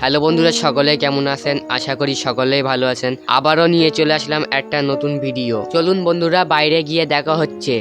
Hello বন্ধুরা, সকলে কেমন আছেন? আশা করি সকলেই ভালো আছেন। আবারও নিয়ে চলে আসলাম একটা নতুন ভিডিও। চলুন বন্ধুরা, বাইরে গিয়ে দেখা হচ্ছে।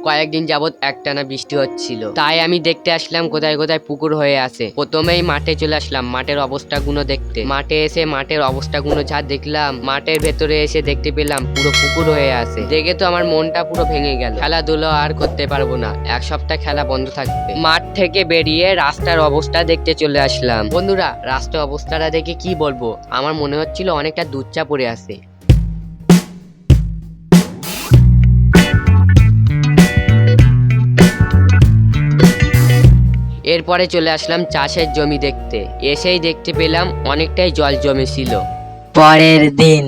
কয়েকদিন যাবত একটানা বৃষ্টি হচ্ছিল, তাই আমি দেখতে আসলাম কোথায় কোথায় পুকুর হয়ে আছে। প্রথমেই মাঠে চলে আসলাম মাঠের অবস্থাগুলো দেখতে। মাঠে এসে মাঠের অবস্থাগুলো যা দেখলাম, মাঠের ভেতরে এসে দেখতে পেলাম পুরো পুকুর হয়ে আছে। দেখে তো আমার মনটা পুরো ভেঙে গেল। খেলাধুলো আর করতে পারবো না, এক সপ্তাহ খেলা বন্ধ থাকবে। মাঠ থেকে বেরিয়ে রাস্তার অবস্থা দেখতে চলে আসলাম। বন্ধুরা, রাস্তার অবস্থাটা দেখে কি বলবো, আমার মনে হচ্ছিল অনেকটা দুধচা পড়ে আছে। এরপরে চলে আসলাম চাষের জমি দেখতে। এসেই দেখতে পেলাম অনেকটাই জল জমেছিল। পরের দিন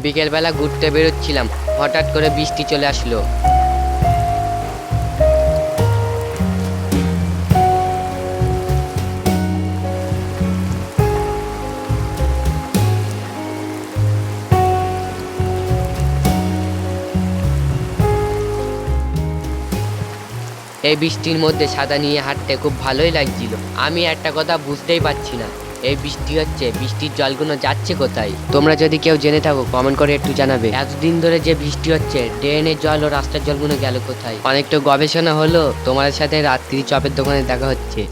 বিকেলবেলা ঘুরতে বেরোচ্ছিলাম, হঠাৎ করে বৃষ্টি চলে আসলো। এই বৃষ্টির মধ্যে ছাতা নিয়ে হাঁটতে খুব ভালোই লাগছিল। আমি একটা কথা বুঝতেই পারছি না, এই বৃষ্টি হচ্ছে, বৃষ্টির জলগুলো যাচ্ছে কোথায়? তোমরা যদি কেউ জেনে থাকো কমেন্ট করে একটু জানাবে। এতদিন ধরে যে বৃষ্টি হচ্ছে, ড্রেনের জল ও রাস্তার জলগুলো গেল কোথায়? অনেকটা গবেষণা হলো, তোমাদের সাথে রাত্রি চপের দোকানে দেখা হচ্ছে।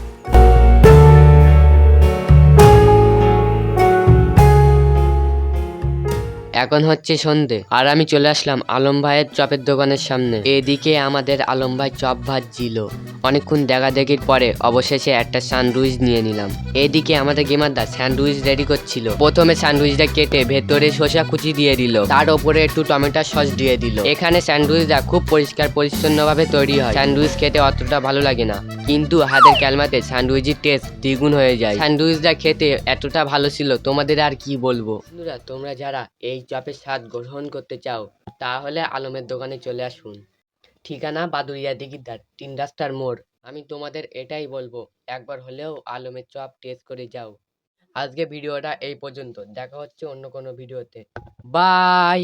এখন হচ্ছে সন্ধে, আর আমি চলে আসলাম আলম ভাইয়ের চপের দোকানের সামনে। এদিকে আমাদের আলম ভাই চপ ভাজছিল। অনেকক্ষণ দেখা দেখির পরে অবশেষে একটা স্যান্ডউইচ নিয়ে নিলাম। এদিকে আমাদের গেমারদা স্যান্ডউইচ রেডি করছিল। প্রথমে স্যান্ডউইচটা কেটে ভেতরে শসা কুচি দিয়ে দিল, তার উপরে একটু টমেটো সস দিয়ে দিল। এখানে স্যান্ডউইচটা খুব পরিষ্কার পরিচ্ছন্ন ভাবে তৈরি হয়। স্যান্ডউইচ খেতে অতটা ভালো লাগে না, কিন্তু হাতের ক্যালমাতে স্যান্ডউইচের টেস্ট দ্বিগুণ হয়ে যায়। স্যান্ডউইচটা খেতে এতটা ভালো ছিল, তোমাদের আর কি বলবো। বন্ধুরা, তোমরা যারা এই চপের স্বাদ গ্রহণ করতে চাও, তাহলে আলমের দোকানে চলে আসুন। ঠিকানা বাদুরিয়া দিঘিদার 3 রাস্তার মোড়। আমি তোমাদের এটাই বলবো, একবার হলেও আলমের চপ টেস্ট করে যাও। আজকে ভিডিওটা এই পর্যন্ত, দেখা হচ্ছে অন্য কোনো ভিডিওতে। বাই।